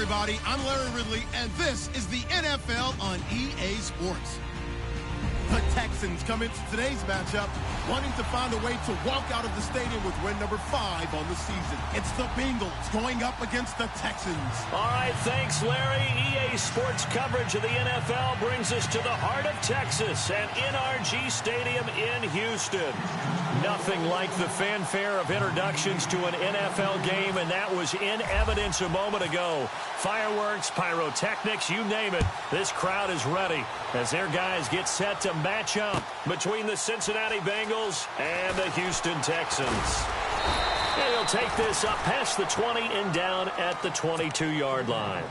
everybody. I'm Larry Ridley, and this is the NFL on EA Sports. The Texans come into today's matchup wanting to find a way to walk out of the stadium with win number 5 on the season. It's the Bengals going up against the Texans. All right, thanks, Larry. EA Sports coverage of the NFL brings us to the heart of Texas at NRG Stadium in Houston. Nothing like the fanfare of introductions to an NFL game, and that was in evidence a moment ago. Fireworks, pyrotechnics, you name it. This crowd is ready as their guys get set to match up between the Cincinnati Bengals and the Houston Texans. And he'll take this up past the 20 and down at the 22-yard line.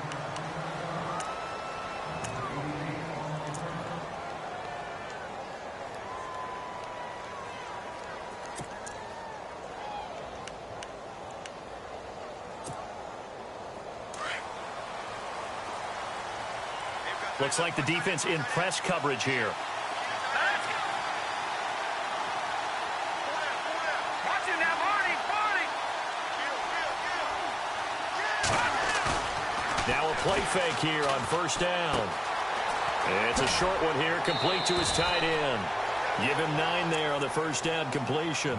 Looks like the defense in press coverage here. Now a play fake here on first down. It's a short one here, complete to his tight end. Give him 9 there on the first down completion.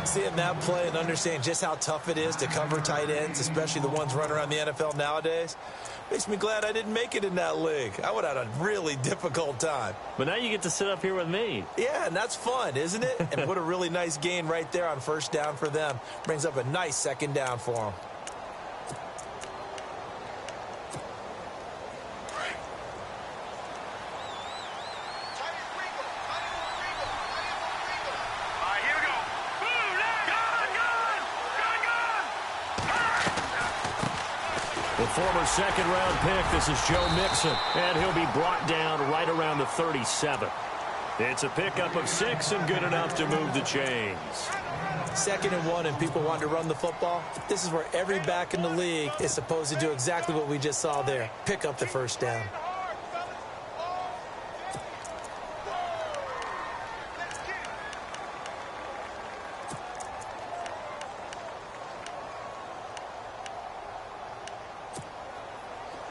Seeing that play and understanding just how tough it is to cover tight ends, especially the ones running around the NFL nowadays, makes me glad I didn't make it in that league. I would have had a really difficult time. But now you get to sit up here with me. Yeah, and that's fun, isn't it? And what a really nice gain right there on first down for them. Brings up a nice second down for them. The former second-round pick, this is Joe Mixon, and he'll be brought down right around the 37. It's a pickup of 6 and good enough to move the chains. 2nd and 1 and people want to run the football. This is where every back in the league is supposed to do exactly what we just saw there. Pick up the first down.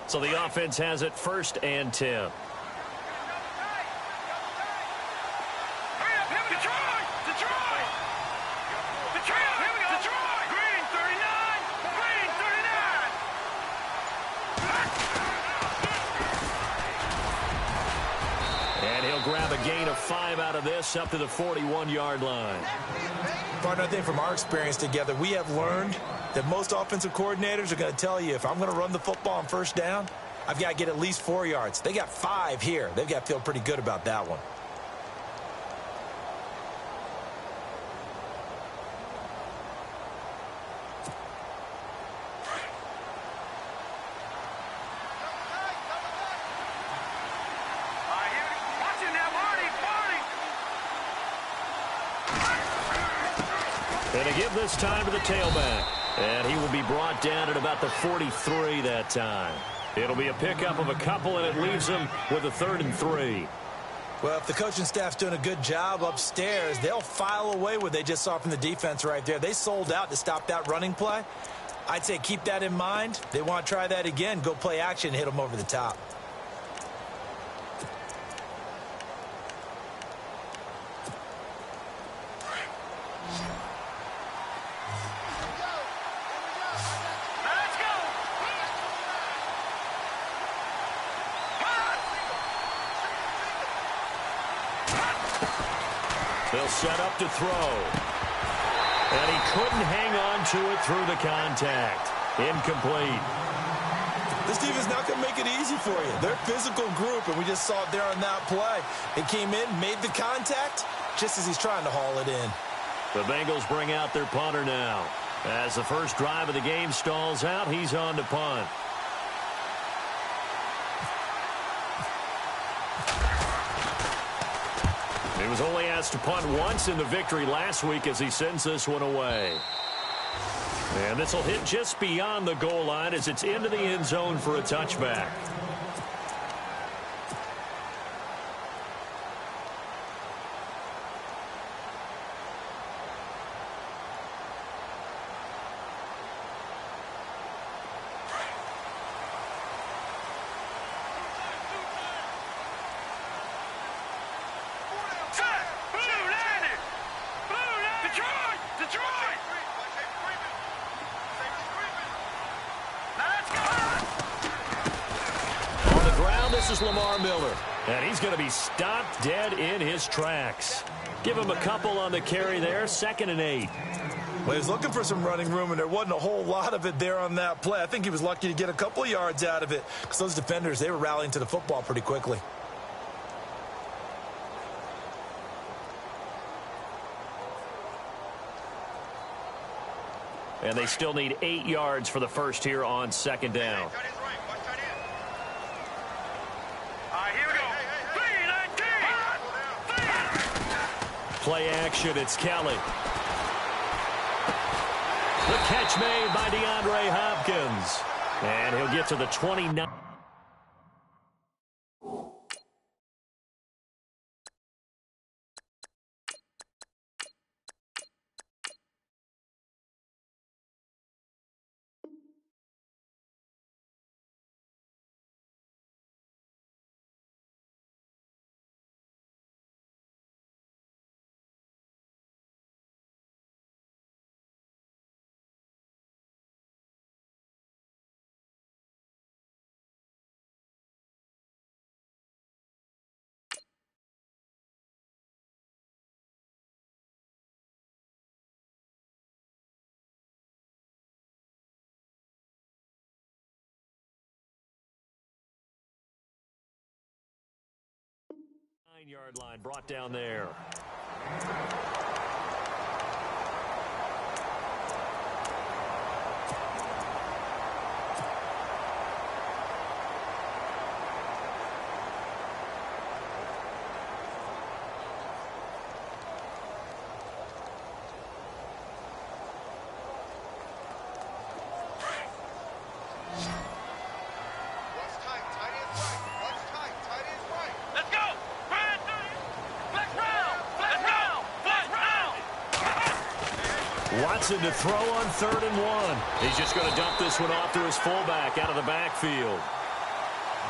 So the offense has it 1st and 10. And he'll grab a gain of 5 out of this up to the 41-yard line. Partner, I think from our experience together, we have learned that most offensive coordinators are going to tell you, if I'm going to run the football on first down, I've got to get at least 4 yards. They got 5 here. They've got to feel pretty good about that one. And to give this time to the tailback. And he will be brought down at about the 43 that time. It'll be a pickup of a couple, and it leaves him with a 3rd and 3. Well, if the coaching staff's doing a good job upstairs, they'll file away what they just saw from the defense right there. They sold out to stop that running play. I'd say keep that in mind. They want to try that again. Go play action and hit them over the top. They'll set up to throw. And he couldn't hang on to it through the contact. Incomplete. This defense not going to make it easy for you. They're a physical group, and we just saw it there on that play. It came in, made the contact, just as he's trying to haul it in. The Bengals bring out their punter now. As the first drive of the game stalls out, he's on to punt. He was only asked to punt once in the victory last week as he sends this one away. And this will hit just beyond the goal line as it's into the end zone for a touchback. This is Lamar Miller, and he's going to be stopped dead in his tracks. Give him a couple on the carry there, 2nd and 8. Well, he was looking for some running room, and there wasn't a whole lot of it there on that play. I think he was lucky to get a couple of yards out of it because those defenders, they were rallying to the football pretty quickly. And they still need 8 yards for the first here on 2nd down. Play action, it's Kelly. The catch made by DeAndre Hopkins. And he'll get to the 29. Yard line brought down there. Watson to throw on 3rd and 1. He's just going to dump this one off to his fullback out of the backfield.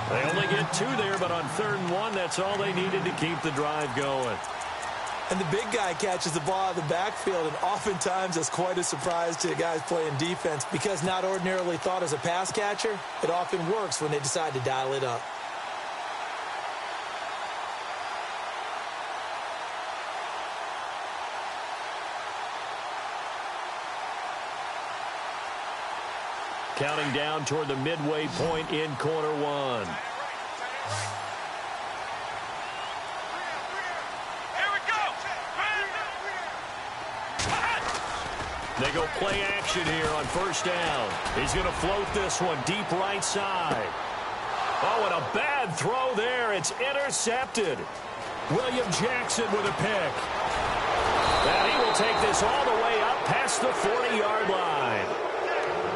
They only get 2 there, but on 3rd and 1, that's all they needed to keep the drive going. And the big guy catches the ball out of the backfield, and oftentimes it's quite a surprise to the guys playing defense because not ordinarily thought as a pass catcher, it often works when they decide to dial it up. Counting down toward the midway point in quarter 1. They go play action here on 1st down. He's going to float this one deep right side. Oh, and a bad throw there. It's intercepted. William Jackson with a pick. And he will take this all the way up past the 40-yard line.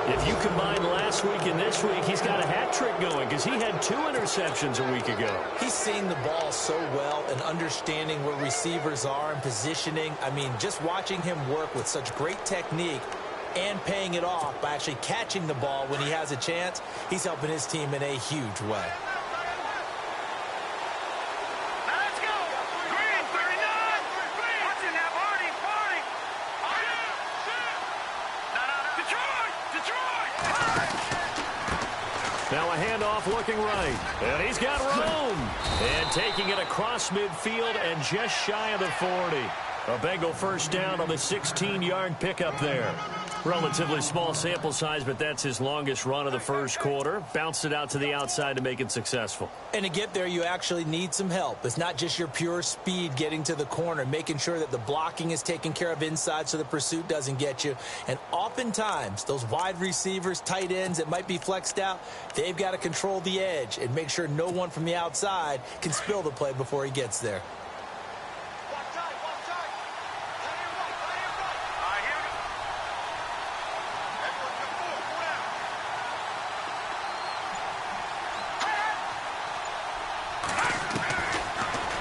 If you combine last week and this week, he's got a hat trick going because he had 2 interceptions a week ago. He's seeing the ball so well and understanding where receivers are and positioning. I mean, just watching him work with such great technique and paying it off by actually catching the ball when he has a chance, he's helping his team in a huge way. Now a handoff looking right. And he's got room. And taking it across midfield and just shy of the 40. A Bengal 1st down on the 16-yard pickup there. Relatively small sample size, but that's his longest run of the 1st quarter. Bounced it out to the outside to make it successful. And to get there, you actually need some help. It's not just your pure speed getting to the corner, making sure that the blocking is taken care of inside so the pursuit doesn't get you. And oftentimes, those wide receivers, tight ends that might be flexed out, they've got to control the edge and make sure no one from the outside can spill the play before he gets there.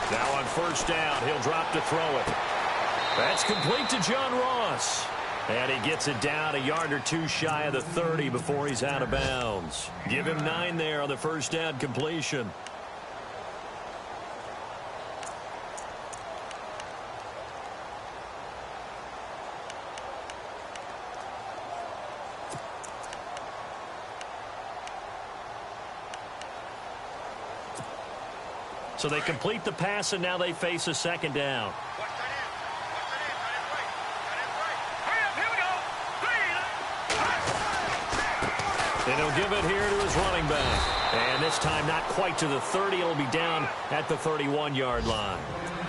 Now on 1st down, he'll drop to throw it. That's complete to John Ross. And he gets it down a yard or 2 shy of the 30 before he's out of bounds. Give him 9 there on the 1st down completion. So they complete the pass, and now they face a second down. And he'll give it here to his running back. And this time not quite to the 30. It'll be down at the 31-yard line.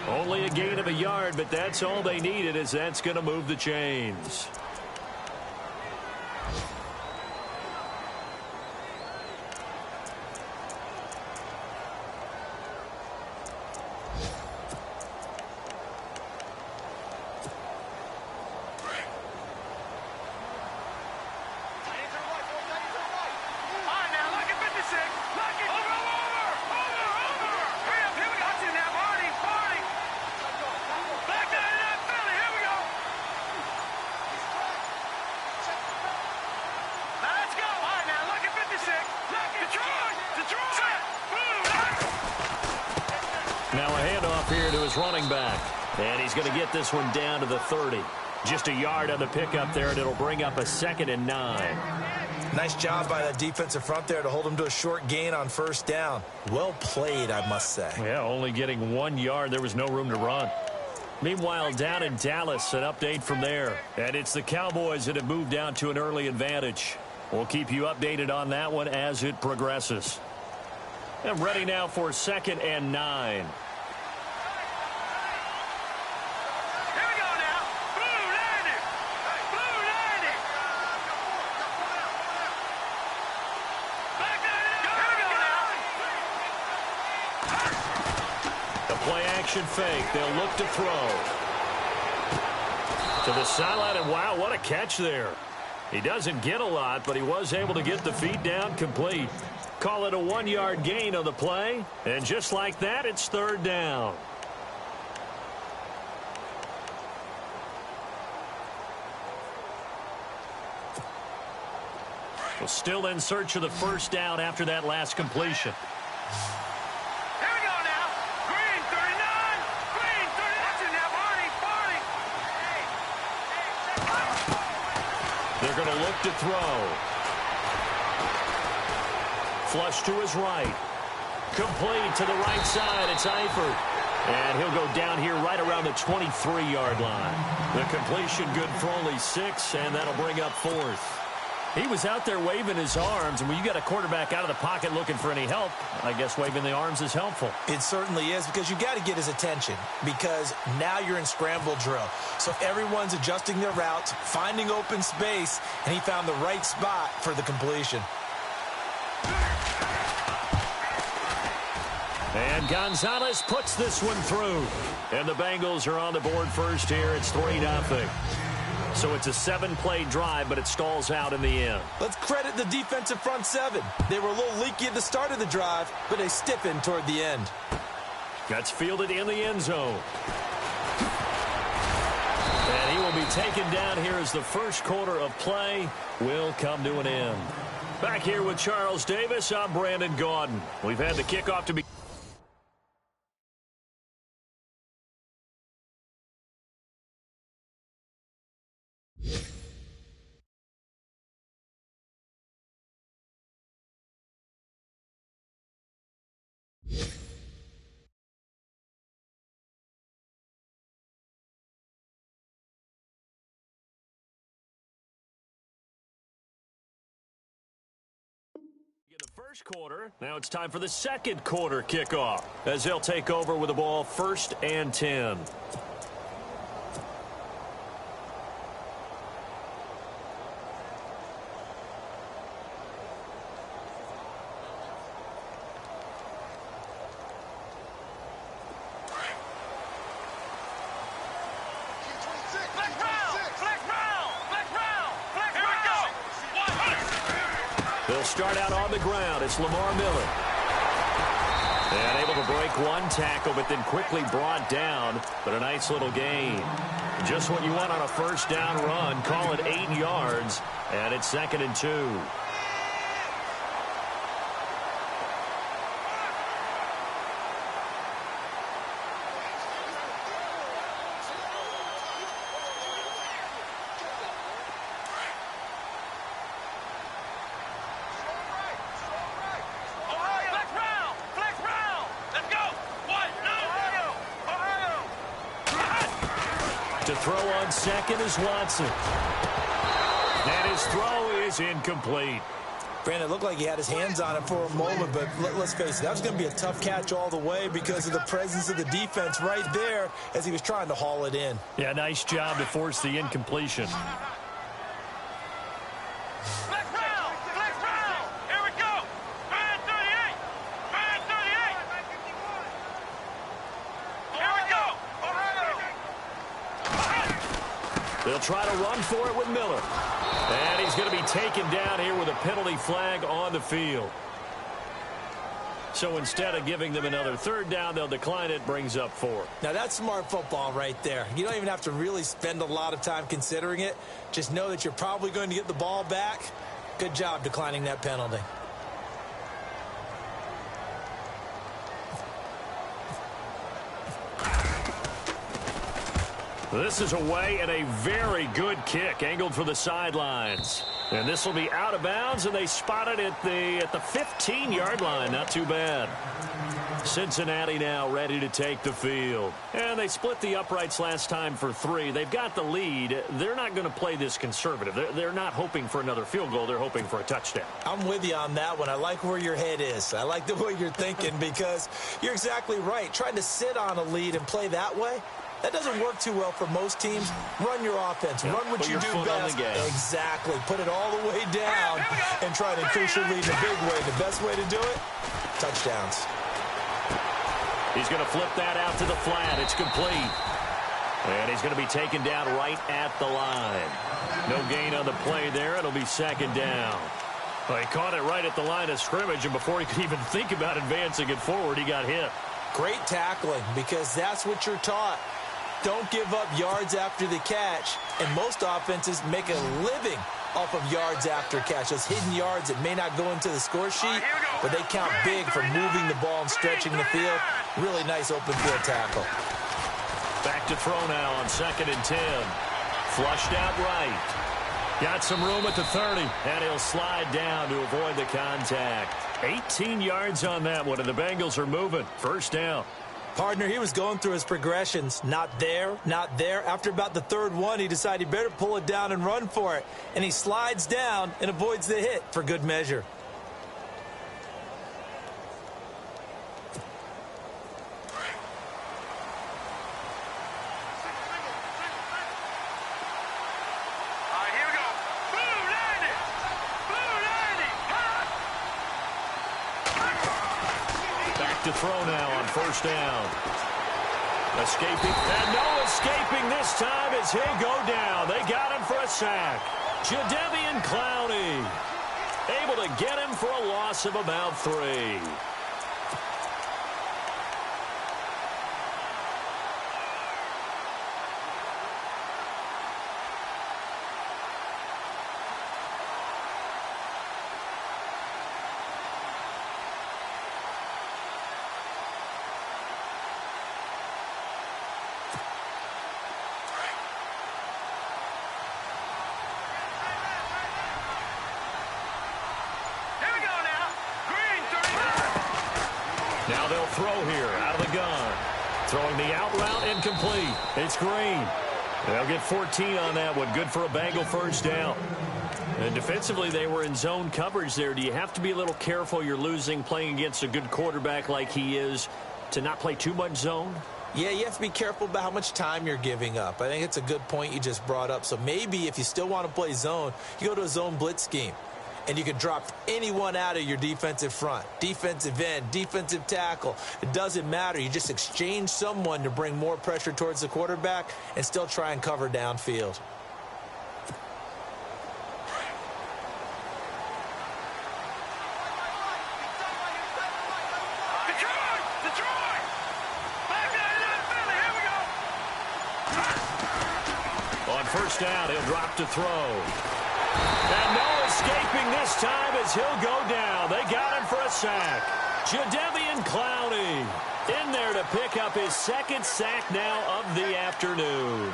Only a gain of a yard, but that's all they needed, as that's going to move the chains. Now a handoff here to his running back. And he's going to get this one down to the 30. Just a yard on the pickup there, and it'll bring up a 2nd and 9. Nice job by that defensive front there to hold him to a short gain on first down. Well played, I must say. Yeah, only getting 1 yard. There was no room to run. Meanwhile, down in Dallas, an update from there. And it's the Cowboys that have moved down to an early advantage. We'll keep you updated on that one as it progresses. And ready now for 2nd and 9. Play-action fake. They'll look to throw. To the sideline, and wow, what a catch there. He doesn't get a lot, but he was able to get the feet down complete. Call it a 1-yard gain on the play, and just like that, it's 3rd down. Well, still in search of the first down after that last completion. They're going to look to throw. Flush to his right. Complete to the right side. It's Eifert. And he'll go down here right around the 23-yard line. The completion good for only 6, and that'll bring up 4th. He was out there waving his arms, and when you got a quarterback out of the pocket looking for any help, I guess waving the arms is helpful. It certainly is, because you got to get his attention, because now you're in scramble drill. So everyone's adjusting their routes, finding open space, and he found the right spot for the completion. And Gonzalez puts this one through. And the Bengals are on the board first here. It's 3-0. So it's a 7-play drive, but it stalls out in the end. Let's credit the defensive front 7. They were a little leaky at the start of the drive, but they stiffened toward the end. Gets fielded in the end zone. And he will be taken down here as the first quarter of play will come to an end. Back here with Charles Davis, I'm Brandon Gaudin. We've had the kickoff to be... The first quarter. Now it's time for the second quarter kickoff as they'll take over with the ball 1st and 10. They'll start out on the ground. It's Lamar Miller. And able to break one tackle, but then quickly brought down. But a nice little gain. Just what you want on a first down run. Call it 8 yards. And it's 2nd and 2. To throw on second is Watson. And his throw is incomplete. Brandon, it looked like he had his hands on it for a moment, but let's face it, that was going to be a tough catch all the way because of the presence of the defense right there as he was trying to haul it in. Yeah, nice job to force the incompletion. They'll try to run for it with Miller. And he's going to be taken down here with a penalty flag on the field. So instead of giving them another third down, they'll decline it, brings up 4. Now that's smart football right there. You don't even have to really spend a lot of time considering it. Just know that you're probably going to get the ball back. Good job declining that penalty. This is away and a very good kick angled for the sidelines. And this will be out of bounds, and they spot it at the 15-yard line. Not too bad. Cincinnati now ready to take the field. And they split the uprights last time for 3. They've got the lead. They're not going to play this conservative. They're not hoping for another field goal. They're hoping for a touchdown. I'm with you on that one. I like where your head is. I like the way you're thinking because you're exactly right. Trying to sit on a lead and play that way, that doesn't work too well for most teams. Run your offense. Run what you do best. Exactly. Put it all the way down and try to increase your lead in a big way. The best way to do it, touchdowns. He's going to flip that out to the flat. It's complete. And he's going to be taken down right at the line. No gain on the play there. It'll be second down. Well, he caught it right at the line of scrimmage, and before he could even think about advancing it forward, he got hit. Great tackling because that's what you're taught. Don't give up yards after the catch, and most offenses make a living off of yards after catch. Those hidden yards that may not go into the score sheet, but they count big for moving the ball and stretching the field. Really nice open field tackle. Back to throw now on 2nd and 10. Flushed out right. Got some room at the 30, and he'll slide down to avoid the contact. 18 yards on that one, and the Bengals are moving. First down. Partner, he was going through his progressions. Not there, not there. After about the 3rd one, he decided he better pull it down and run for it. And he slides down and avoids the hit for good measure. To throw now on 1st down. Escaping, and no escaping this time as he'll go down. They got him for a sack. Jadeveon Clowney able to get him for a loss of about 3. Now they'll throw here out of the gun. Throwing the out route incomplete. It's Green. They'll get 14 on that one. Good for a Bengal first down. And defensively, they were in zone coverage there. Do you have to be a little careful? You're losing playing against a good quarterback like he is to not play too much zone? Yeah, you have to be careful about how much time you're giving up. I think it's a good point you just brought up. So maybe if you still want to play zone, you go to a zone blitz scheme. And you can drop anyone out of your defensive front. Defensive end, defensive tackle. It doesn't matter. You just exchange someone to bring more pressure towards the quarterback and still try and cover downfield. On 1st down, he'll drop to throw. And no escaping this time as he'll go down. They got him for a sack. Jadeveon Clowney in there to pick up his 2nd sack now of the afternoon.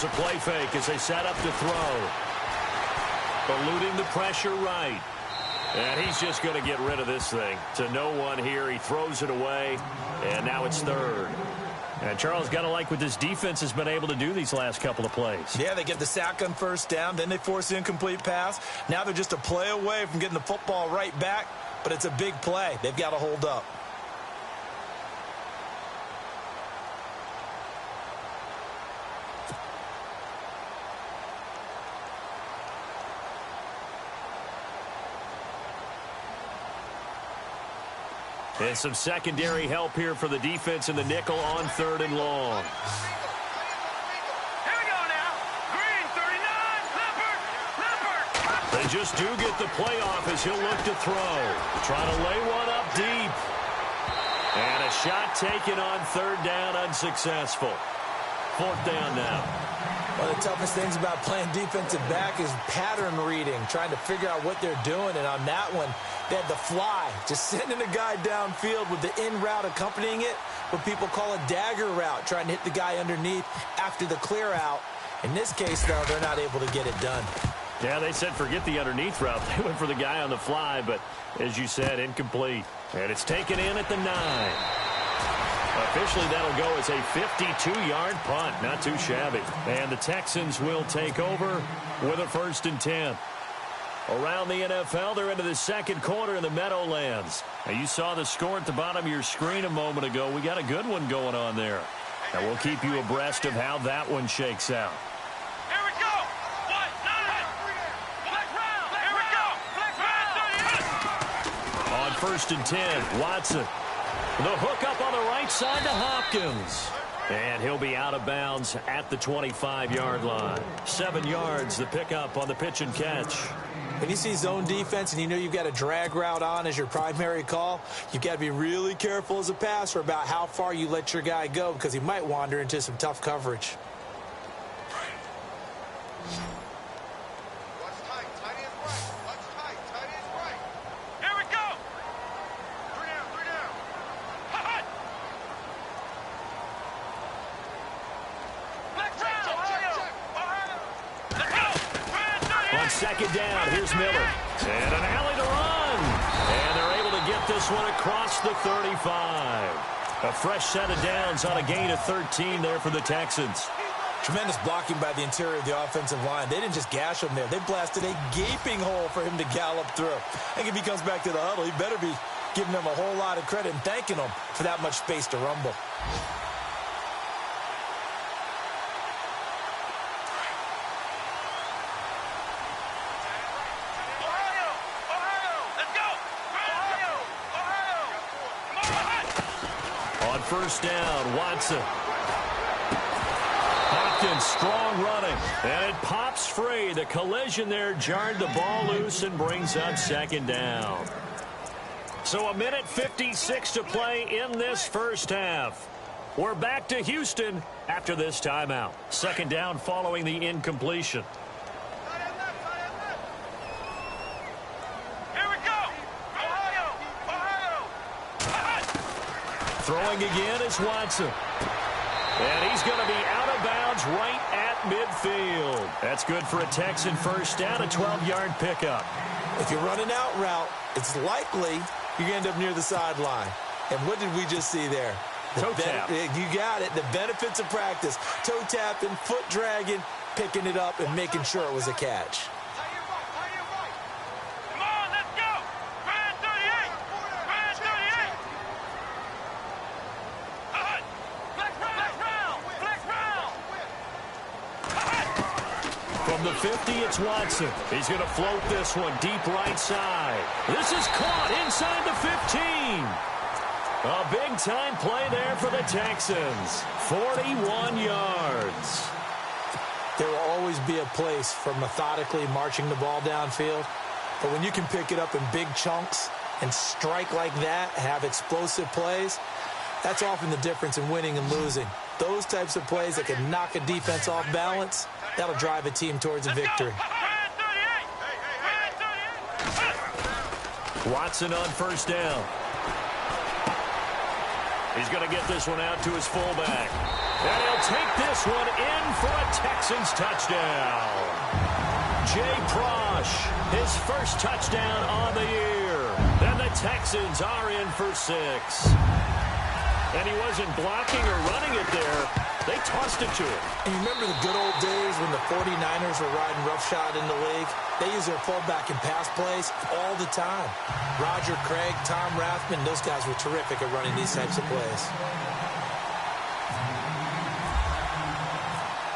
Here's a play fake as they set up to throw. Eluding the pressure right. And he's just going to get rid of this thing. To no one here. He throws it away. And now it's third. And Charles, got to like what this defense has been able to do these last couple of plays. Yeah, they get the sack on first down. Then they force the incomplete pass. Now they're just a play away from getting the football right back. But it's a big play. They've got to hold up. And some secondary help here for the defense in the nickel on 3rd and long. Here we go now. Green, 39, Leopard. They just do get the playoff as he'll look to throw. Trying to lay one up deep. And a shot taken on 3rd down, unsuccessful. 4th down now. One of the toughest things about playing defensive back is pattern reading, trying to figure out what they're doing. And on that one, they had the fly, just sending a guy downfield with the in route accompanying it, what people call a dagger route, trying to hit the guy underneath after the clear out. In this case, though, they're not able to get it done. Yeah, they said forget the underneath route. They went for the guy on the fly, but as you said, incomplete. And it's taken in at the 9. Officially, that'll go as a 52-yard punt. Not too shabby. And the Texans will take over with a 1st and 10. Around the NFL, they're into the second quarter in the Meadowlands. Now, you saw the score at the bottom of your screen a moment ago. We got a good one going on there. And we'll keep you abreast of how that one shakes out. Here we go. What? Flex round. Here we go. Flex round. On 1st and 10, Watson. The hook up on the right side to Hopkins. And he'll be out of bounds at the 25-yard line. 7 yards, the pickup on the pitch and catch. When you see zone defense and you know you've got a drag route on as your primary call, you've got to be really careful as a passer about how far you let your guy go because he might wander into some tough coverage. Here we go. 3 down. Hot. Flex round. Let's go. On 2nd down, here's Miller. And an alley to run. And they're able to get this one across the 35. A fresh set of downs on a gain of 13 there for the Texans. Tremendous blocking by the interior of the offensive line. They didn't just gash him there. They blasted a gaping hole for him to gallop through. I think if he comes back to the huddle, he better be giving them a whole lot of credit and thanking them for that much space to rumble. Let's go. Come on. On 1st down, Watson. Hopkins, strong running. And it pops free. The collision there jarred the ball loose and brings up 2nd down. So a minute 56 to play in this first half. We're back to Houston after this timeout. 2nd down following the incompletion. Here we go. Ohio. Throwing again is Watson. And he's going to be out of bounds right at midfield. That's good for a Texan first down, a 12-yard pickup. If you run an out route, it's likely you're going to end up near the sideline. And what did we just see there? Toe tap. You got it. The benefits of practice. Toe tapping, foot dragging, picking it up, and making sure it was a catch. Come on, let's go. Grand 38. Grand 38. Hot. Flex round. From the 50, it's Watson. He's going to float this one deep right side. This is caught inside the 15. A big-time play there for the Texans. 41 yards. There will always be a place for methodically marching the ball downfield. But when you can pick it up in big chunks and strike like that, have explosive plays, that's often the difference in winning and losing. Those types of plays that can knock a defense off balance, that'll drive a team towards a victory. Watson on 1st down. He's going to get this one out to his fullback. And he'll take this one in for a Texans touchdown. Jay Prosh, his first touchdown on the year. And the Texans are in for 6. And he wasn't blocking or running it there. They tossed it to him. And you remember the good old days when the 49ers were riding roughshod in the league? They use their fullback in pass plays all the time. Roger Craig, Tom Rathman, those guys were terrific at running these types of plays.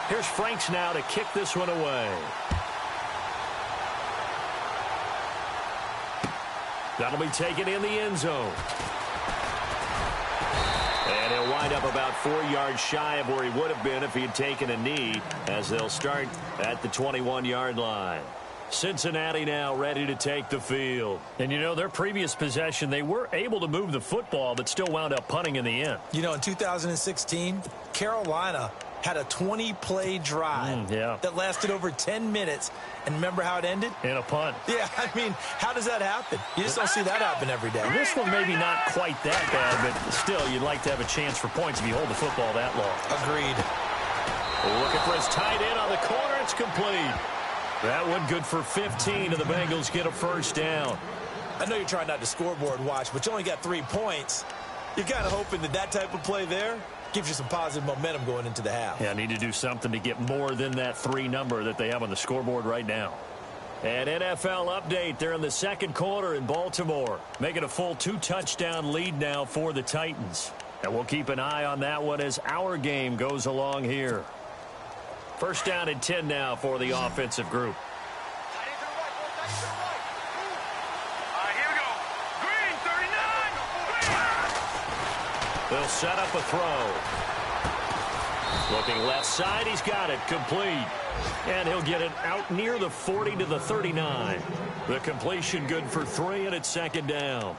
Here's Franks now to kick this one away. That'll be taken in the end zone. And he'll wind up about 4 yards shy of where he would have been if he had taken a knee, as they'll start at the 21-yard line. Cincinnati now ready to take the field. And, you know, their previous possession, they were able to move the football, but still wound up punting in the end. You know, in 2016, Carolina had a 20-play drive that lasted over 10 minutes. And remember how it ended? In a punt. Yeah, I mean, how does that happen? You just don't see that happen every day. This one maybe not quite that bad, but still, you'd like to have a chance for points if you hold the football that long. Agreed. Looking for his tight end on the corner. It's complete. That one good for 15, and the Bengals get a first down. I know you're trying not to scoreboard watch, but you only got 3 points. You're kind of hoping that that type of play there gives you some positive momentum going into the half. Yeah, need to do something to get more than that 3 number that they have on the scoreboard right now. An NFL update. They're in the second quarter in Baltimore, making a full 2-touchdown lead now for the Titans. And we'll keep an eye on that one as our game goes along here. First down and 10 now for the offensive group. Here we go. Green, 39. They'll set up a throw. Looking left side, he's got it. Complete. And he'll get it out near the 40 to the 39. The completion good for 3, and it's second down.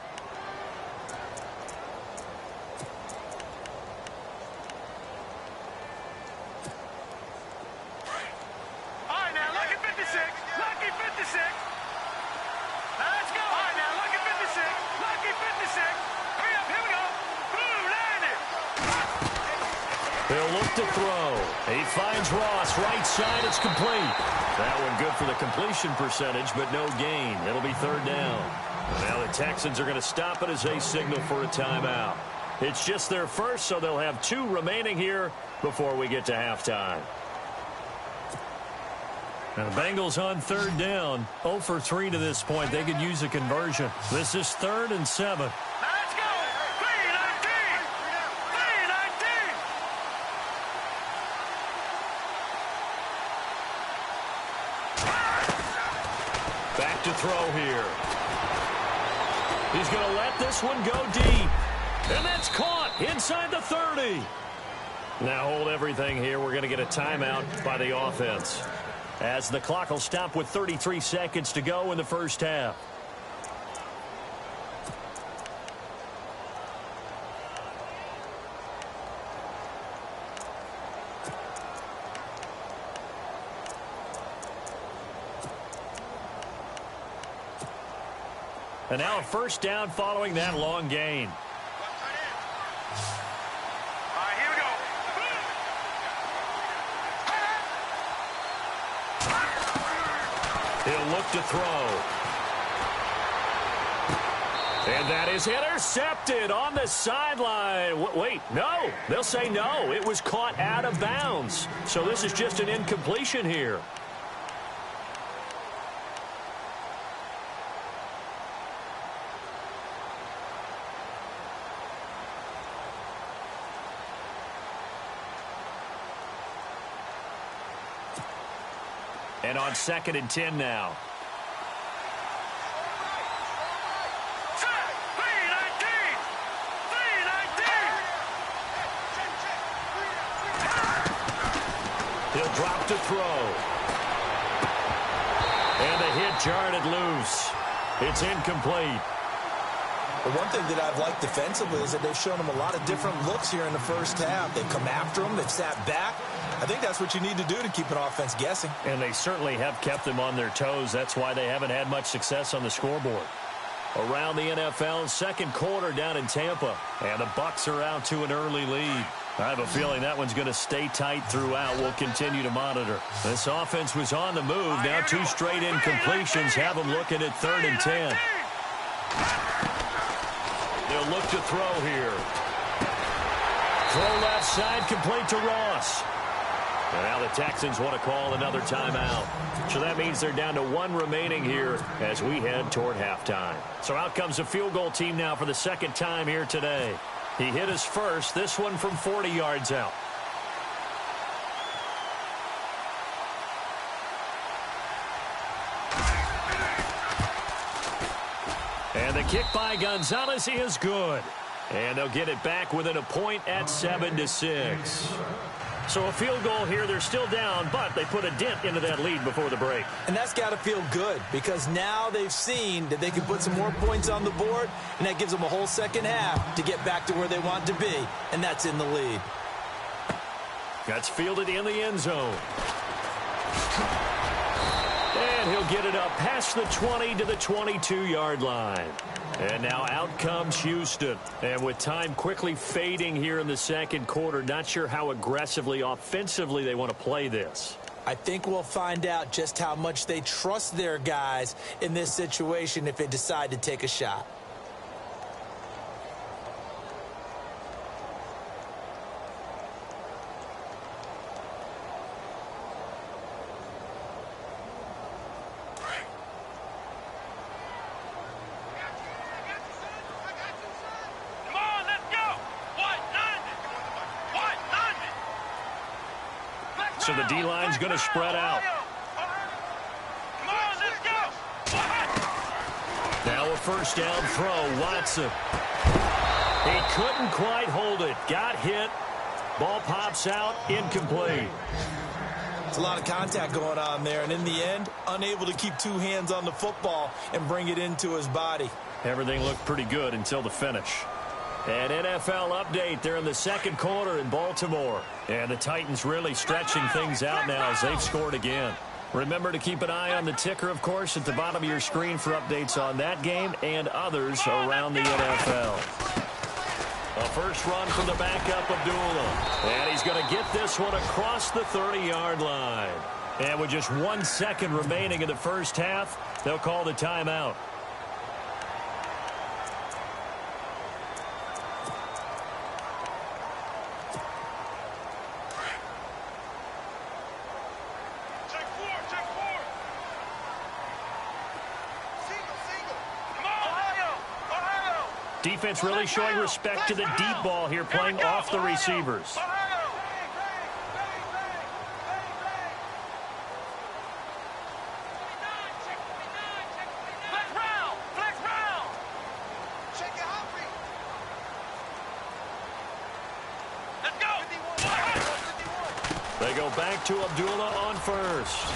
They'll look to throw. He finds Ross, right side, it's complete. That one good for the completion percentage, but no gain. It'll be third down. Now the Texans are going to stop it as they signal for a timeout. It's just their first, so they'll have 2 remaining here before we get to halftime. Now the Bengals on third down, 0 for 3 to this point. They could use a conversion. This is 3rd and 7. Back to throw here. He's going to let this one go deep. And that's caught inside the 30. Now hold everything here. We're going to get a timeout by the offense, as the clock will stop with 33 seconds to go in the first half. And now a first down following that long gain. Here we go. He'll look to throw. And that is intercepted on the sideline. Wait, no. They'll say no. It was caught out of bounds. So this is just an incompletion here. And on 2nd and 10 now. He'll drop to throw. And the hit jarred it loose. It's incomplete. But one thing that I've liked defensively is that they've shown them a lot of different looks here in the first half. They've come after them. They've sat back. I think that's what you need to do to keep an offense guessing. And they certainly have kept them on their toes. That's why they haven't had much success on the scoreboard. Around the NFL, second quarter down in Tampa. And the Bucs are out to an early lead. I have a feeling that one's going to stay tight throughout. We'll continue to monitor. This offense was on the move. Now 2 straight incompletions have them looking at 3rd and 10. They'll look to throw here. Throw left side, complete to Ross. And now the Texans want to call another timeout. So that means they're down to 1 remaining here as we head toward halftime. So out comes a field goal team now for the second time here today. He hit his first, this one from 40 yards out. And the kick by Gonzalez is good. And they'll get it back within a point at 7-6. So a field goal here. They're still down, but they put a dent into that lead before the break. And that's got to feel good because now they've seen that they can put some more points on the board, and that gives them a whole second half to get back to where they want to be, and that's in the lead. That's fielded in the end zone. And he'll get it up past the 20 to the 22-yard line. And now out comes Houston. And with time quickly fading here in the second quarter, not sure how aggressively, offensively they want to play this. I think we'll find out just how much they trust their guys in this situation if they decide to take a shot. So the D-line's going to spread out. Now a first down throw, Watson. He couldn't quite hold it. Got hit. Ball pops out, incomplete. It's a lot of contact going on there, and in the end, unable to keep 2 hands on the football and bring it into his body. Everything looked pretty good until the finish. An NFL update. They're in the second quarter in Baltimore. And the Titans really stretching things out now as they've scored again. Remember to keep an eye on the ticker, of course, at the bottom of your screen for updates on that game and others around the NFL. A first run from the backup, Abdullah. And he's going to get this one across the 30-yard line. And with just 1 second remaining in the first half, they'll call the timeout. Defense really showing respect to the deep ball here, playing off the receivers. They go back to Abdullah on first.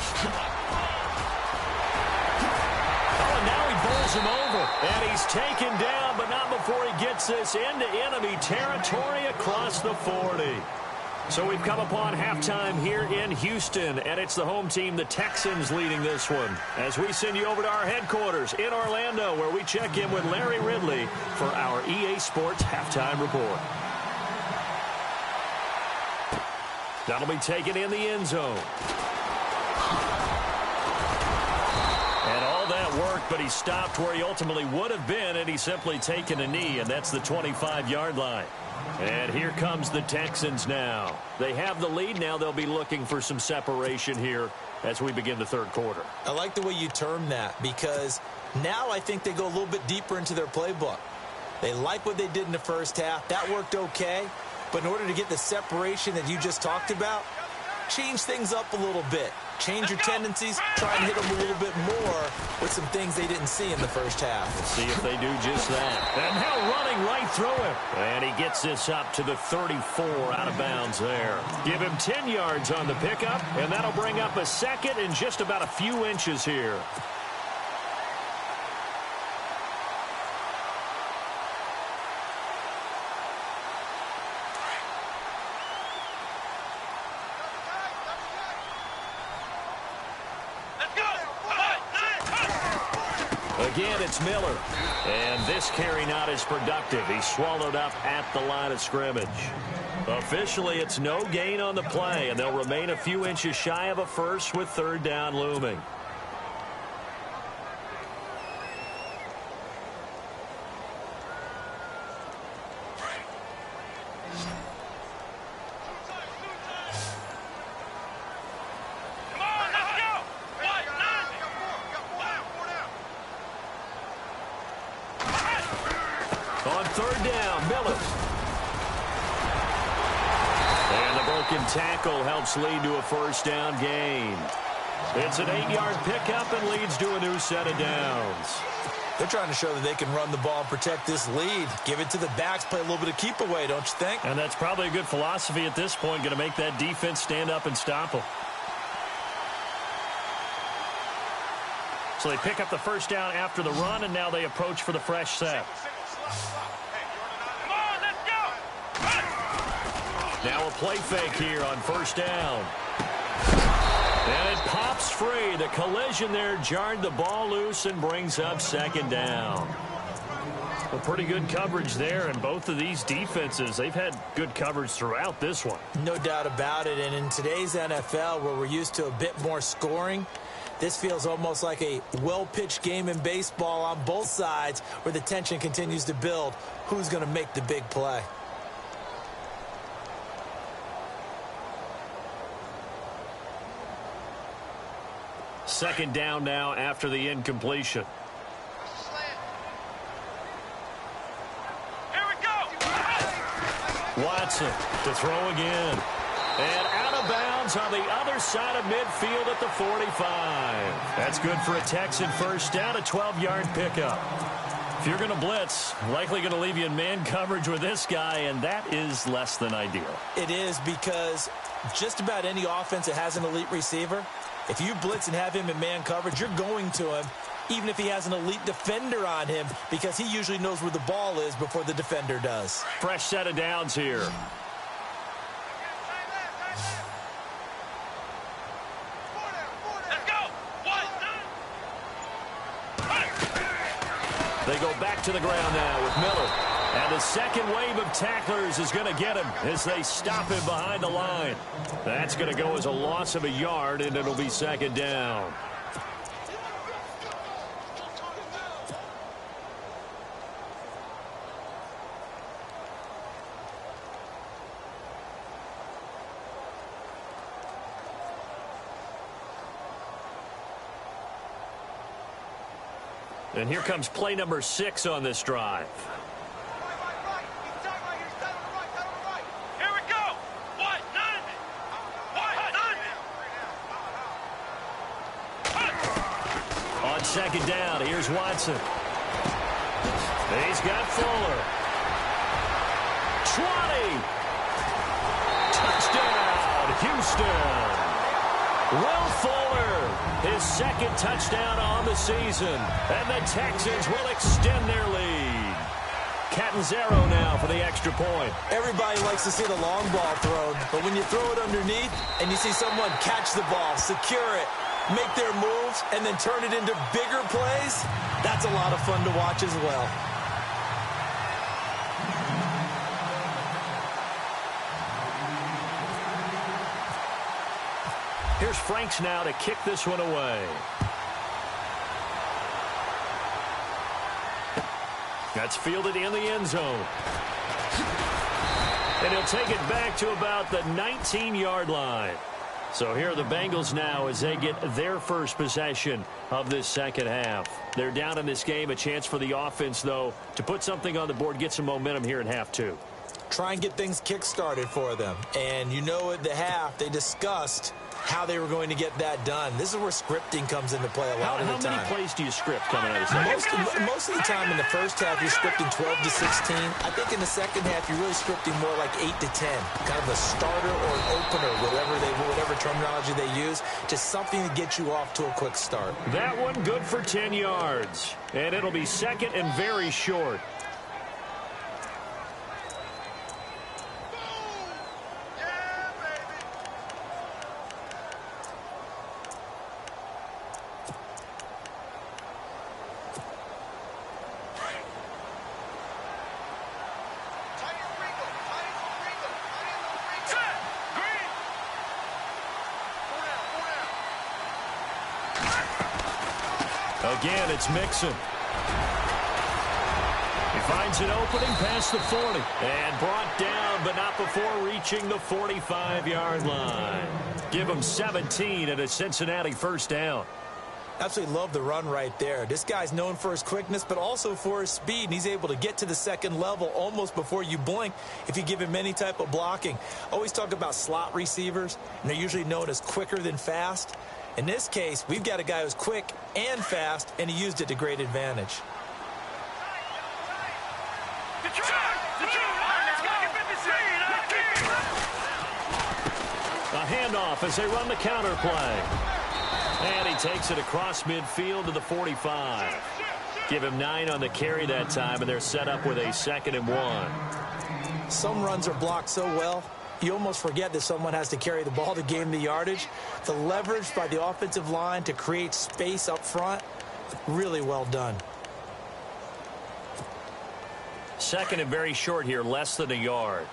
Bowls him over, and he's taken down, but not before he gets this into enemy territory across the 40. So we've come upon halftime here in Houston, and it's the home team, the Texans, leading this one. As we send you over to our headquarters in Orlando, where we check in with Larry Ridley for our EA Sports Halftime Report. That'll be taken in the end zone. Work, but he stopped where he ultimately would have been, and he's simply taken a knee, and that's the 25-yard line. And here comes the Texans now. They have the lead. Now they'll be looking for some separation here as we begin the third quarter. I like the way you termed that because now I think they go a little bit deeper into their playbook. They like what they did in the first half. That worked okay, but in order to get the separation that you just talked about, change things up a little bit. Change your tendencies, try and hit them a little bit more with some things they didn't see in the first half. Let's see if they do just that. And now running right through him. And he gets this up to the 34 out of bounds there. Give him 10 yards on the pickup, and that'll bring up a second in just about a few inches here. Again, it's Miller. And this carry not as productive. He's swallowed up at the line of scrimmage. Officially, it's no gain on the play, and they'll remain a few inches shy of a first with third down looming. On third down, Miller. And the broken tackle helps lead to a first down gain. It's an 8-yard pickup and leads to a new set of downs. They're trying to show that they can run the ball and protect this lead. Give it to the backs, play a little bit of keep away, don't you think? And that's probably a good philosophy at this point, going to make that defense stand up and stop them. So they pick up the first down after the run, and now they approach for the fresh set. Now a play fake here on first down. And it pops free. The collision there jarred the ball loose and brings up second down. A pretty good coverage there, and both of these defenses, they've had good coverage throughout this one. No doubt about it, and in today's NFL, where we're used to a bit more scoring, this feels almost like a well-pitched game in baseball on both sides where the tension continues to build. Who's going to make the big play? Second down now after the incompletion. Here we go. Watson to throw again. And out of bounds on the other side of midfield at the 45. That's good for a Texan first down, a 12-yard pickup. If you're going to blitz, likely going to leave you in man coverage with this guy, and that is less than ideal. It is, because just about any offense that has an elite receiver, if you blitz and have him in man coverage, you're going to him, even if he has an elite defender on him, because he usually knows where the ball is before the defender does. Fresh set of downs here. They go back to the ground now with Miller. And the second wave of tacklers is going to get him as they stop him behind the line. That's going to go as a loss of a yard, and it'll be second down. And here comes play number 6 on this drive. Here we go. On second down, here's Watson. He's got Fuller. 20. Touchdown, Houston. Will Fuller, his second touchdown on the season. And the Texans will extend their lead. Catanzaro now for the extra point. Everybody likes to see the long ball thrown, but when you throw it underneath and you see someone catch the ball, secure it, make their moves, and then turn it into bigger plays, that's a lot of fun to watch as well. Here's Franks now to kick this one away. That's fielded in the end zone. And he'll take it back to about the 19-yard line. So here are the Bengals now as they get their first possession of this second half. They're down in this game. A chance for the offense, though, to put something on the board, get some momentum here in half 2. Try and get things kick-started for them. And you know at the half, they discussed how they were going to get that done. This is where scripting comes into play a lot of the time. How many plays do you script coming out of the second? Most of the time in the first half, you're scripting 12 to 16. I think in the second half, you're really scripting more like 8 to 10. Kind of a starter or an opener, whatever terminology they use, just something to get you off to a quick start. That one good for 10 yards. And it'll be second and very short. Again, it's Mixon. He finds an opening past the 40. And brought down, but not before reaching the 45-yard line. Give him 17 and a Cincinnati first down. Absolutely love the run right there. This guy's known for his quickness, but also for his speed, and he's able to get to the second level almost before you blink if you give him any type of blocking. Always talk about slot receivers, and they're usually known as quicker than fast. In this case, we've got a guy who's quick and fast, and he used it to great advantage. A handoff as they run the counter play. And he takes it across midfield to the 45. Give him 9 on the carry that time, and they're set up with a 2nd and 1. Some runs are blocked so well, you almost forget that someone has to carry the ball to gain the yardage. The leverage by the offensive line to create space up front, really well done. 2nd and very short here, less than a yard.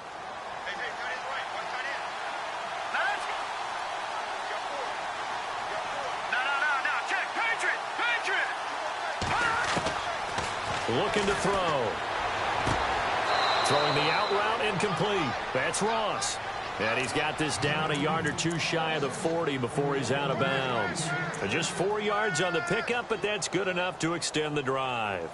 Looking to throw. Throwing the out route incomplete. That's Ross. And he's got this down a yard or two shy of the 40 before he's out of bounds. Just 4 yards on the pickup, but that's good enough to extend the drive.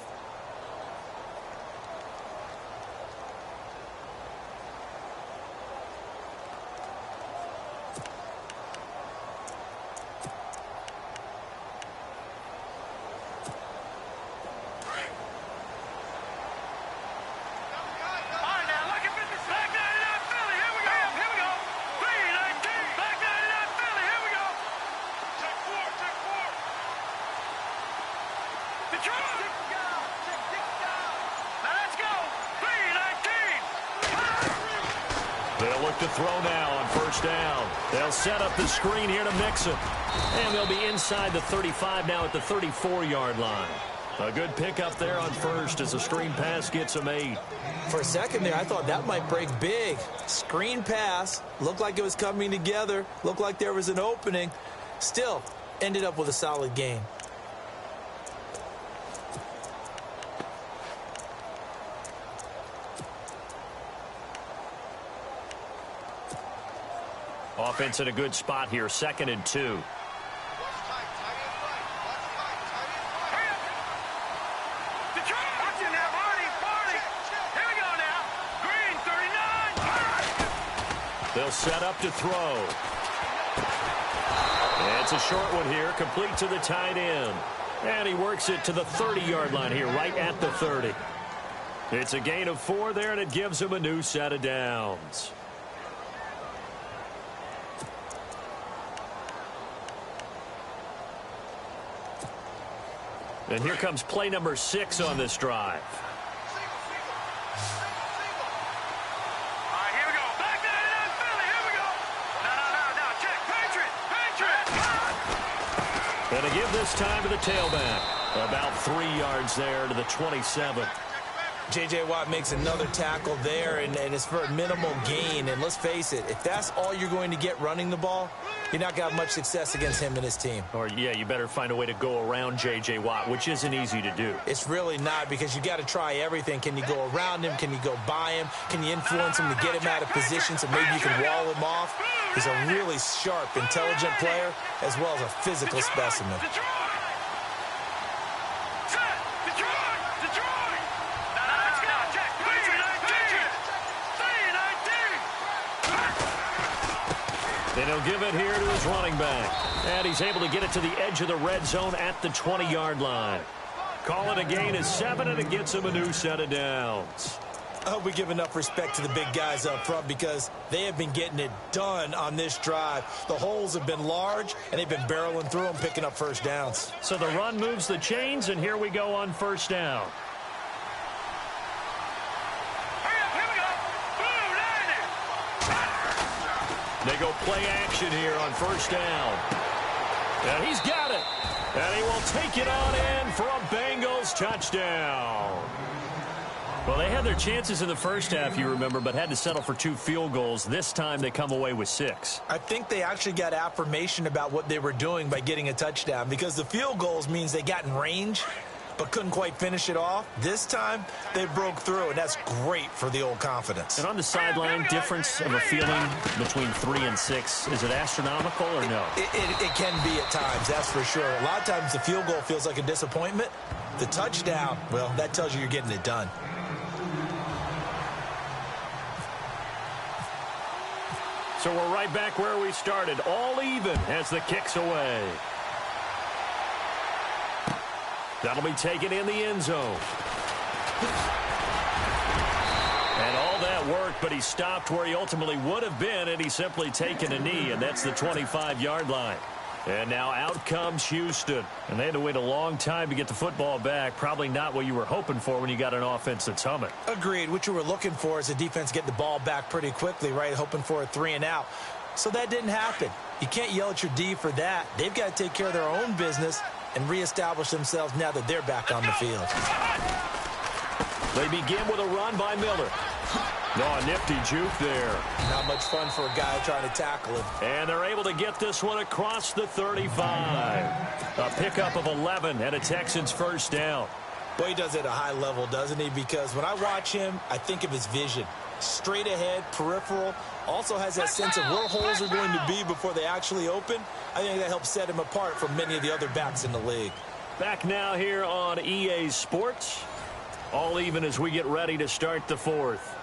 They'll look to throw now on first down. They'll set up the screen here to Mixon. And they'll be inside the 35 now at the 34-yard line. A good pickup there on first as the screen pass gets him 8. For a second there, I thought that might break big. Screen pass. Looked like it was coming together. Looked like there was an opening. Still, ended up with a solid gain. Offense in a good spot here, 2nd and 2. They'll set up to throw. It's a short one here, complete to the tight end. And he works it to the 30-yard line here, right at the 30. It's a gain of 4 there, and it gives him a new set of downs. And here comes play number 6 on this drive. And to give this time to the tailback. About 3 yards there to the 27. J.J. Watt makes another tackle there, and it's for a minimal gain. And let's face it, if that's all you're going to get running the ball, you're not going to have much success against him and his team. Or, yeah, you better find a way to go around J.J. Watt, which isn't easy to do. It's really not, because you got to try everything. Can you go around him? Can you go by him? Can you influence him to get him out of position so maybe you can wall him off? He's a really sharp, intelligent player, as well as a physical specimen. And he'll give it here to his running back. And he's able to get it to the edge of the red zone at the 20-yard line. Call it a gain of 7, and it gets him a new set of downs. I hope we give enough respect to the big guys up front, because they have been getting it done on this drive. The holes have been large, and they've been barreling through them, picking up first downs. So the run moves the chains, and here we go on first down. They go play action here on first down. And he's got it. And he will take it on in for a Bengals touchdown. Well, they had their chances in the first half, you remember, but had to settle for 2 field goals. This time they come away with 6. I think they actually got affirmation about what they were doing by getting a touchdown, because the field goals means they got in range but couldn't quite finish it off. This time they broke through, and that's great for the old confidence. And on the sideline, difference of a feeling between 3 and 6, is it astronomical or no? It can be at times, that's for sure. A lot of times the field goal feels like a disappointment. The touchdown, well, that tells you you're getting it done. So we're right back where we started, all even as the kick's away. That'll be taken in the end zone. And all that work, but he stopped where he ultimately would have been, and he's simply taken a knee, and that's the 25-yard line. And now out comes Houston. And they had to wait a long time to get the football back. Probably not what you were hoping for when you got an offense that's humming. Agreed. What you were looking for is the defense get the ball back pretty quickly, right? Hoping for a 3 and out. So that didn't happen. You can't yell at your D for that. They've got to take care of their own business and reestablish themselves now that they're back on the field. They begin with a run by Miller. Oh, a nifty juke there. Not much fun for a guy trying to tackle him. And they're able to get this one across the 35. A pickup of 11 and a Texans first down. Boy, he does it at a high level, doesn't he? Because when I watch him, I think of his vision. Straight ahead, peripheral. Also has that sense of where holes are going to be before they actually open. I think that helps set him apart from many of the other backs in the league. Back now here on EA Sports. All even as we get ready to start the fourth.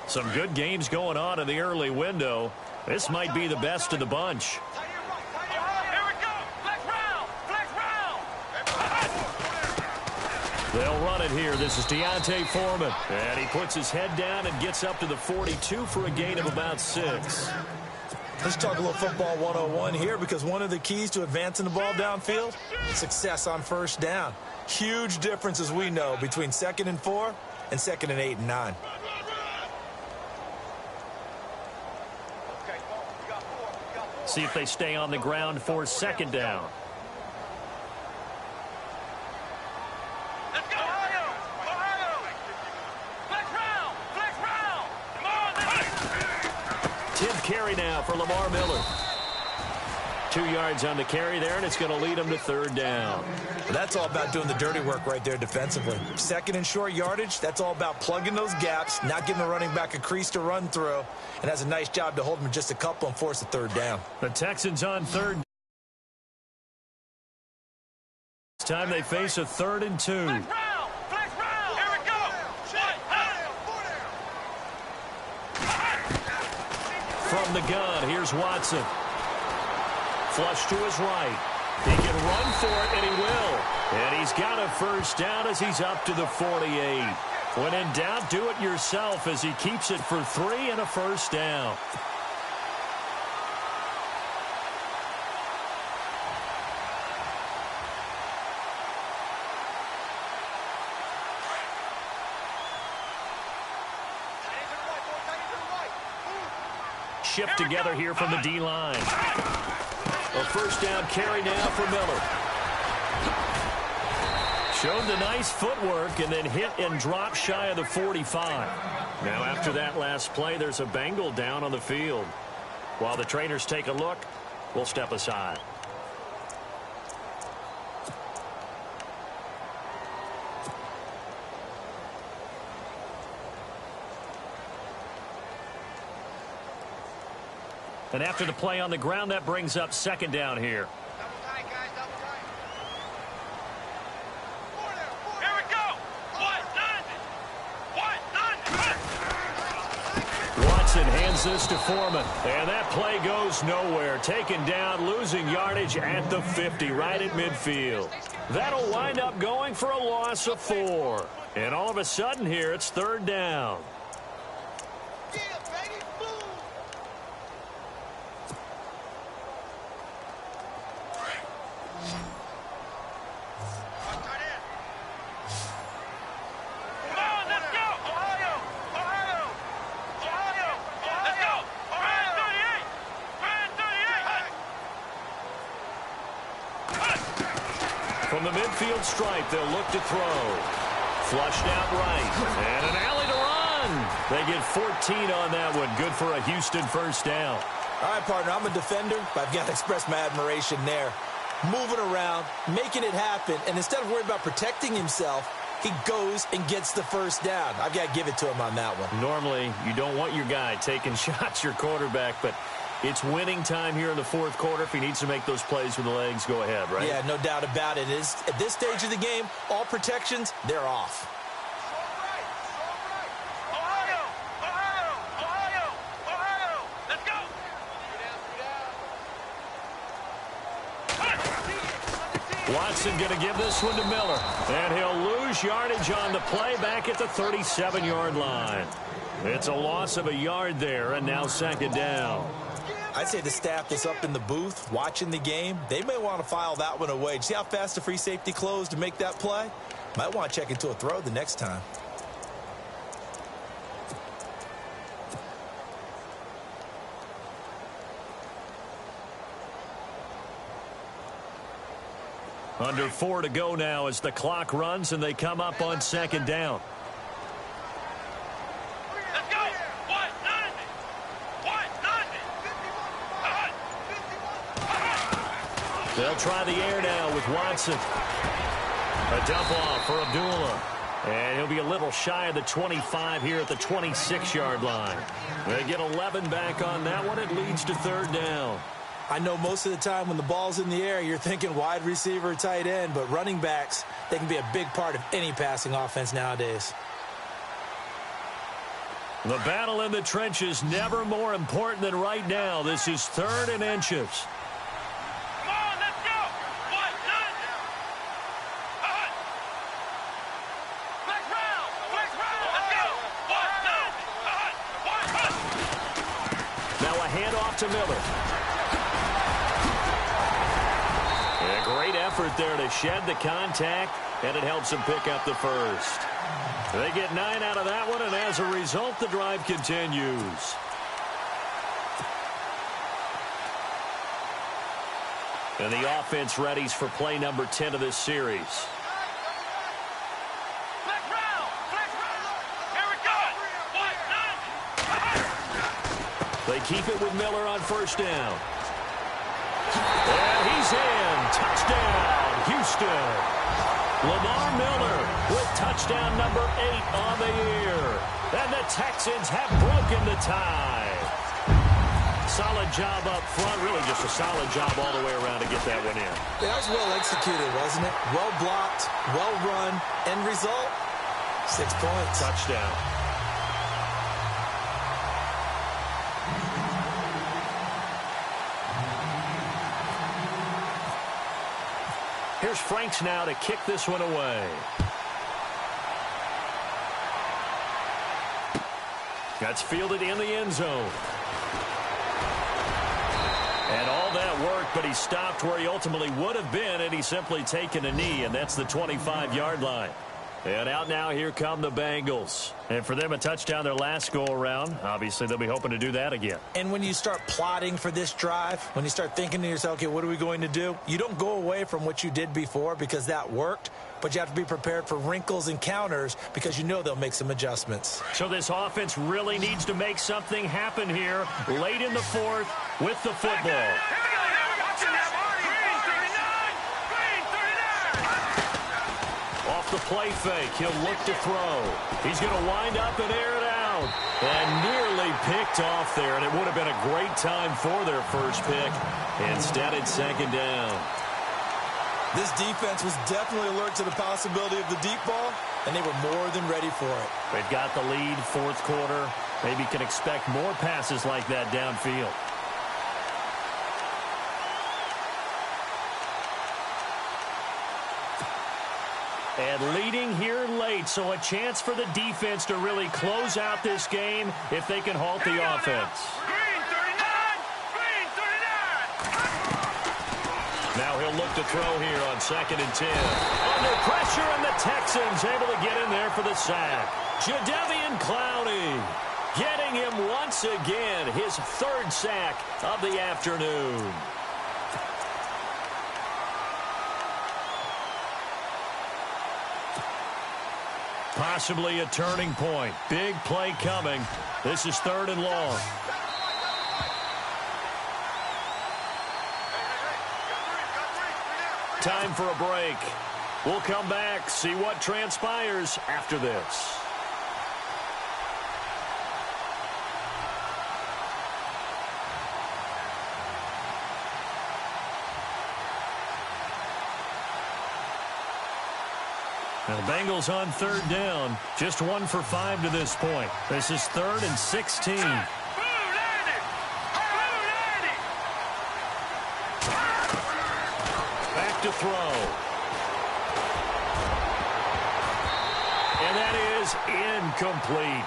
Some good games going on in the early window. This might be the best of the bunch. They'll run it here. This is Deontay Foreman. And he puts his head down and gets up to the 42 for a gain of about 6. Let's talk a little football 101 here, because one of the keys to advancing the ball downfield, success on first down. Huge difference, as we know, between 2nd and 4 and 2nd and 8 and 9. See if they stay on the ground for 2nd down. Let's go, Ohio! Ohio! Flex round! Flex round! Come on! 10th carry now for Lamar Miller. 2 yards on the carry there, and it's going to lead him to 3rd down. Well, that's all about doing the dirty work right there defensively. 2nd and short yardage, that's all about plugging those gaps, not giving the running back a crease to run through, and has a nice job to hold him just a couple and force a 3rd down. The Texans on 3rd. This time they face a 3rd and 2. Flex round! Flex round! Here we go! From the gun, here's Watson. Flush to his right. He can run for it, and he will. And he's got a first down as he's up to the 48. When in doubt, do it yourself as he keeps it for 3 and a first down. Shift together here from the D-line. A first down carry now for Miller. Showed the nice footwork and then hit and dropped shy of the 45. Now after that last play, there's a Bengal down on the field. While the trainers take a look, we'll step aside. And after the play on the ground, that brings up 2nd down here. Double tight, guys, double tight. Here we go! What? Watson hands this to Foreman. And that play goes nowhere. Taken down, losing yardage at the 50, right at midfield. That'll wind up going for a loss of 4. And all of a sudden here, it's 3rd down. From the midfield stripe, they'll look to throw. Flushed out right. And an alley to run. They get 14 on that one. Good for a Houston first down. All right, partner, I'm a defender, but I've got to express my admiration there. Moving around, making it happen, and instead of worrying about protecting himself, he goes and gets the first down. I've got to give it to him on that one. Normally, you don't want your guy taking shots, your quarterback, but it's winning time here in the fourth quarter. If he needs to make those plays with the legs, go ahead, right? Yeah, no doubt about it. At this stage of the game, all protections, they're off. Watson going to give this one to Miller. And he'll lose yardage on the play back at the 37-yard line. It's a loss of a yard there, and now second down. I'd say the staff that's up in the booth watching the game, they may want to file that one away. See how fast the free safety closed to make that play? Might want to check into a throw the next time. Under 4 to go now as the clock runs and they come up on second down. Let's go. What? Nothing. What? Nothing. They'll try the air now with Watson. A dump off for Abdullah. And he'll be a little shy of the 25 here at the 26-yard line. They get 11 back on that one. It leads to third down. I know most of the time when the ball's in the air, you're thinking wide receiver, tight end, but running backs, they can be a big part of any passing offense nowadays. The battle in the trenches never more important than right now. This is third and inches. Come on, let's go. What? Nothing. Flex round. Flex round. Let's go. What? Nothing. Now a handoff to Miller. Great effort there to shed the contact, and it helps them pick up the first. They get 9 out of that one, and as a result, the drive continues. And the offense readies for play number 10 of this series. Flex round. Flex round. Here we go. What? Nothing. They keep it with Miller on first down. And he's in. Touchdown, Houston. Lamar Miller with touchdown number 8 on the year. And the Texans have broken the tie. Solid job up front. Really just a solid job all the way around to get that one in. That was well executed, wasn't it? Well blocked, well run. End result, 6 points. Touchdown. Here's Franks now to kick this one away. That's fielded in the end zone. And all that work, but he stopped where he ultimately would have been, and he's simply taken a knee, and that's the 25-yard line. And out now, here come the Bengals. And for them, a touchdown their last go-around. Obviously, they'll be hoping to do that again. And when you start plotting for this drive, when you start thinking to yourself, okay, what are we going to do? You don't go away from what you did before because that worked, but you have to be prepared for wrinkles and counters because you know they'll make some adjustments. So this offense really needs to make something happen here late in the fourth with the football. Off the play fake, he'll look to throw. He's going to wind up and air it out. And nearly picked off there, and it would have been a great time for their first pick. Instead, it's second down. This defense was definitely alert to the possibility of the deep ball, and they were more than ready for it. They've got the lead, fourth quarter. Maybe can expect more passes like that downfield. And leading here late, so a chance for the defense to really close out this game if they can halt the offense. Green 39. Green 39. Now he'll look to throw here on 2nd and 10. Under pressure, and the Texans able to get in there for the sack. Jadeveon Clowney getting him once again, his 3rd sack of the afternoon. Possibly a turning point. Big play coming. This is 3rd and long. Time for a break. We'll come back, see what transpires after this. Now the Bengals on 3rd down. Just 1 for 5 to this point. This is 3rd and 16. Back to throw. And that is incomplete.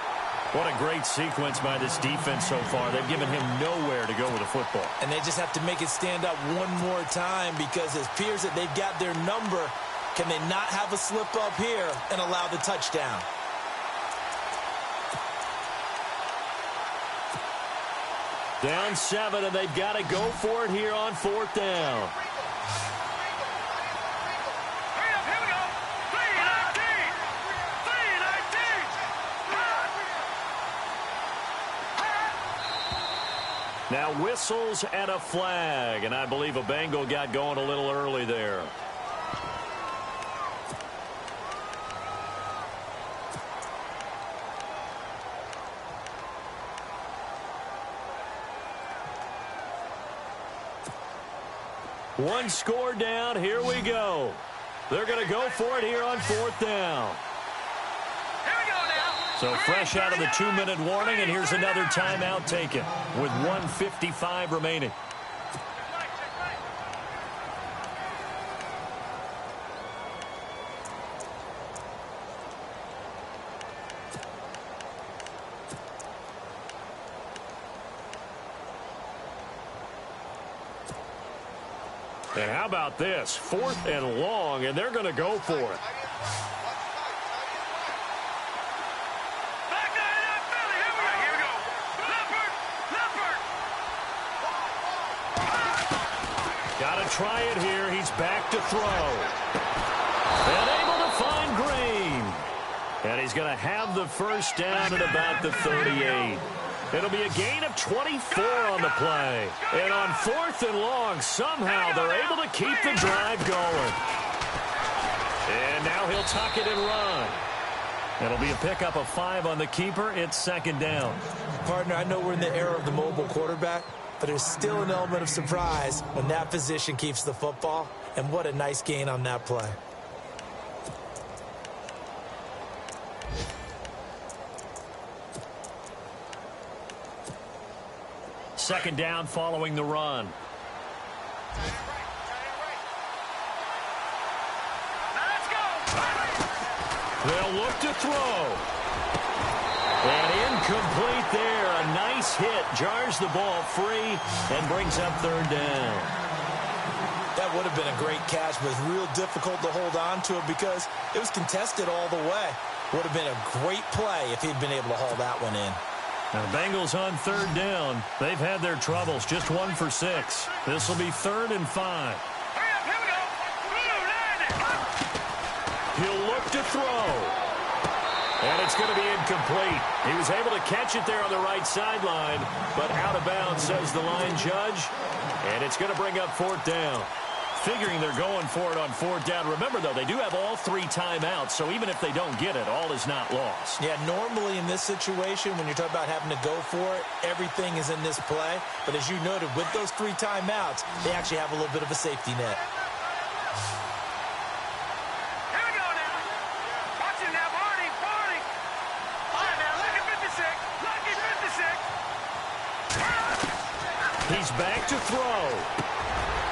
What a great sequence by this defense so far. They've given him nowhere to go with the football. And they just have to make it stand up one more time because it appears that they've got their number. Can they not have a slip up here and allow the touchdown? Down 7, and they've got to go for it here on 4th down. Now whistles and a flag, and I believe a Bengal got going a little early there. One score down. Here we go. They're going to go for it here on 4th down. So fresh out of the 2-minute warning, and here's another timeout taken with 1:55 remaining. And how about this? 4th and long, and they're going to go for it. Got to try it here. He's back to throw. And able to find Green. And he's going to have the first down at about the 38. It'll be a gain of 24 on the play. And on 4th and long, somehow they're able to keep the drive going. And now he'll tuck it and run. It'll be a pickup of 5 on the keeper. It's 2nd down. Partner, I know we're in the era of the mobile quarterback, but there's still an element of surprise when that position keeps the football. And what a nice gain on that play. Second down following the run. They'll look to throw. And incomplete there. A nice hit. Jars the ball free and brings up 3rd down. That would have been a great catch, but it's real difficult to hold on to it because it was contested all the way. Would have been a great play if he'd been able to haul that one in. Now the Bengals on 3rd down. They've had their troubles. Just 1 for 6. This will be 3rd and 5. He'll look to throw. And it's going to be incomplete. He was able to catch it there on the right sideline, but out of bounds, says the line judge. And it's going to bring up 4th down. Figuring they're going for it on 4th down. Remember, though, they do have all 3 timeouts, so even if they don't get it, all is not lost. Yeah, normally in this situation, when you're talking about having to go for it, everything is in this play. But as you noted, with those 3 timeouts, they actually have a little bit of a safety net. Here we go now. Watch it now, Barney. All right, now, look at 56. Look at 56. He's back to throw.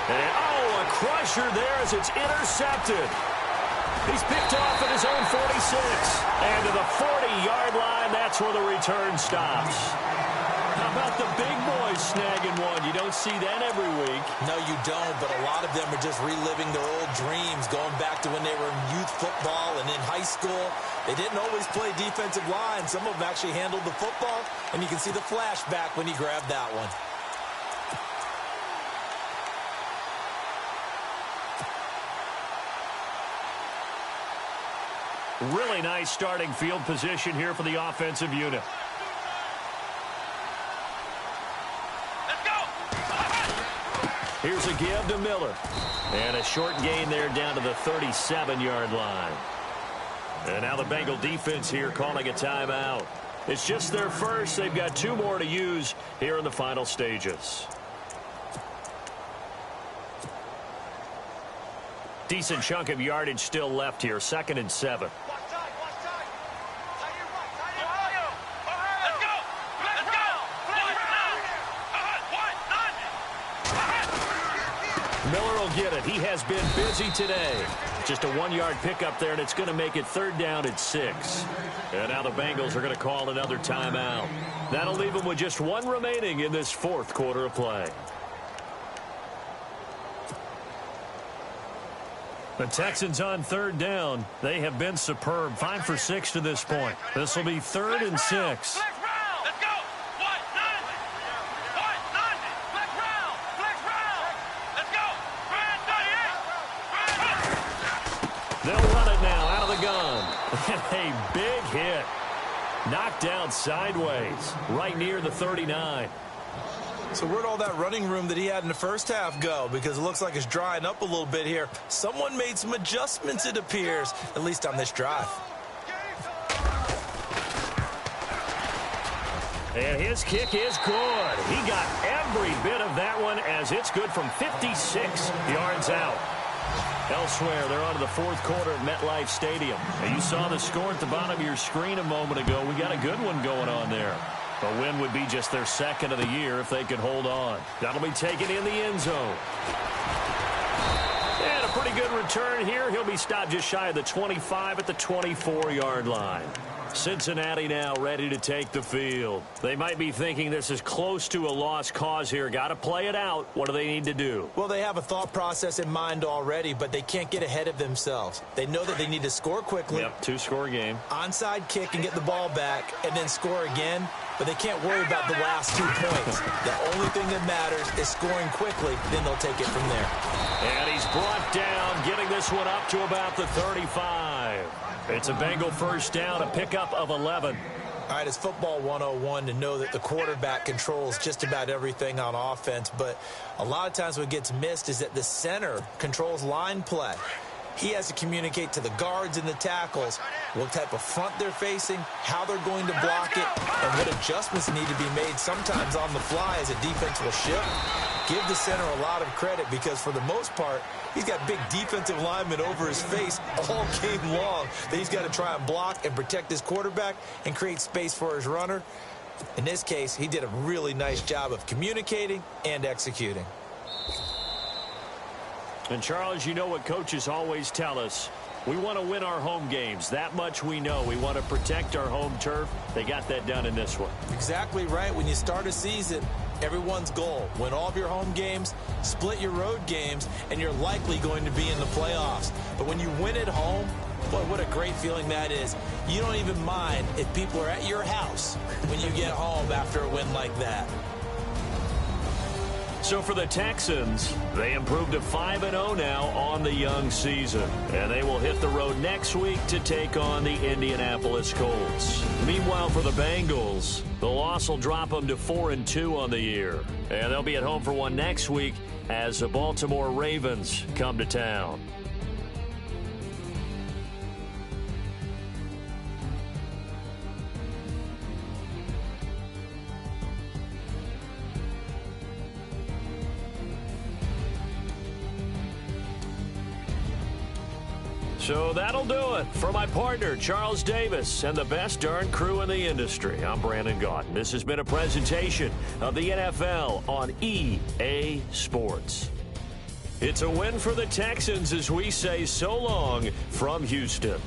And, oh, a crusher there as it's intercepted. He's picked off at his own 46. And to the 40-yard line, that's where the return stops. How about the big boys snagging one? You don't see that every week. No, you don't, but a lot of them are just reliving their old dreams, going back to when they were in youth football and in high school. They didn't always play defensive line. Some of them actually handled the football, and you can see the flashback when he grabbed that one. Really nice starting field position here for the offensive unit. Let's go. Here's a give to Miller. And a short gain there down to the 37-yard line. And now the Bengal defense here calling a timeout. It's just their first. They've got 2 more to use here in the final stages. Decent chunk of yardage still left here. 2nd and 7. Miller will get it. He has been busy today. Just a 1-yard pickup there, and it's going to make it 3rd down and 6. And now the Bengals are going to call another timeout. That'll leave them with just 1 remaining in this 4th quarter of play. The Texans on 3rd down. They have been superb. 5 for 6 to this point. This will be 3rd and 6. They'll run it now out of the gun. A big hit. Knocked down sideways right near the 39. So where'd all that running room that he had in the first half go? Because it looks like it's drying up a little bit here. Someone made some adjustments, it appears, at least on this drive. And his kick is good. He got every bit of that one as it's good from 56 yards out. Elsewhere, they're on to the 4th quarter at MetLife Stadium. And you saw the score at the bottom of your screen a moment ago. We got a good one going on there. A win would be just their 2nd of the year if they could hold on. That'll be taken in the end zone. And a pretty good return here. He'll be stopped just shy of the 25 at the 24-yard line. Cincinnati now ready to take the field. They might be thinking this is close to a lost cause here. Got to play it out. What do they need to do? Well, they have a thought process in mind already, but they can't get ahead of themselves. They know that they need to score quickly. Yep, 2-score game. Onside kick and get the ball back and then score again. But they can't worry about the last 2 points. The only thing that matters is scoring quickly. Then they'll take it from there. And he's brought down, getting this one up to about the 35. It's a Bengal first down, a pickup of 11. All right, it's football 101 to know that the quarterback controls just about everything on offense. But a lot of times what gets missed is that the center controls line play. He has to communicate to the guards and the tackles what type of front they're facing, how they're going to block it, and what adjustments need to be made sometimes on the fly as a defense will shift. Give the center a lot of credit because for the most part, he's got big defensive linemen over his face all game long that he's got to try and block and protect his quarterback and create space for his runner. In this case, he did a really nice job of communicating and executing. And, Charles, you know what coaches always tell us. We want to win our home games. That much we know. We want to protect our home turf. They got that done in this one. Exactly right. When you start a season, everyone's goal, win all of your home games, split your road games, and you're likely going to be in the playoffs. But when you win at home, boy, what a great feeling that is. You don't even mind if people are at your house when you get home after a win like that. So for the Texans, they improved to 5-0 now on the young season. And they will hit the road next week to take on the Indianapolis Colts. Meanwhile, for the Bengals, the loss will drop them to 4-2 on the year. And they'll be at home for one next week as the Baltimore Ravens come to town. So that'll do it. For my partner, Charles Davis, and the best darn crew in the industry, I'm Brandon Gaudin. This has been a presentation of the NFL on EA Sports. It's a win for the Texans as we say so long from Houston.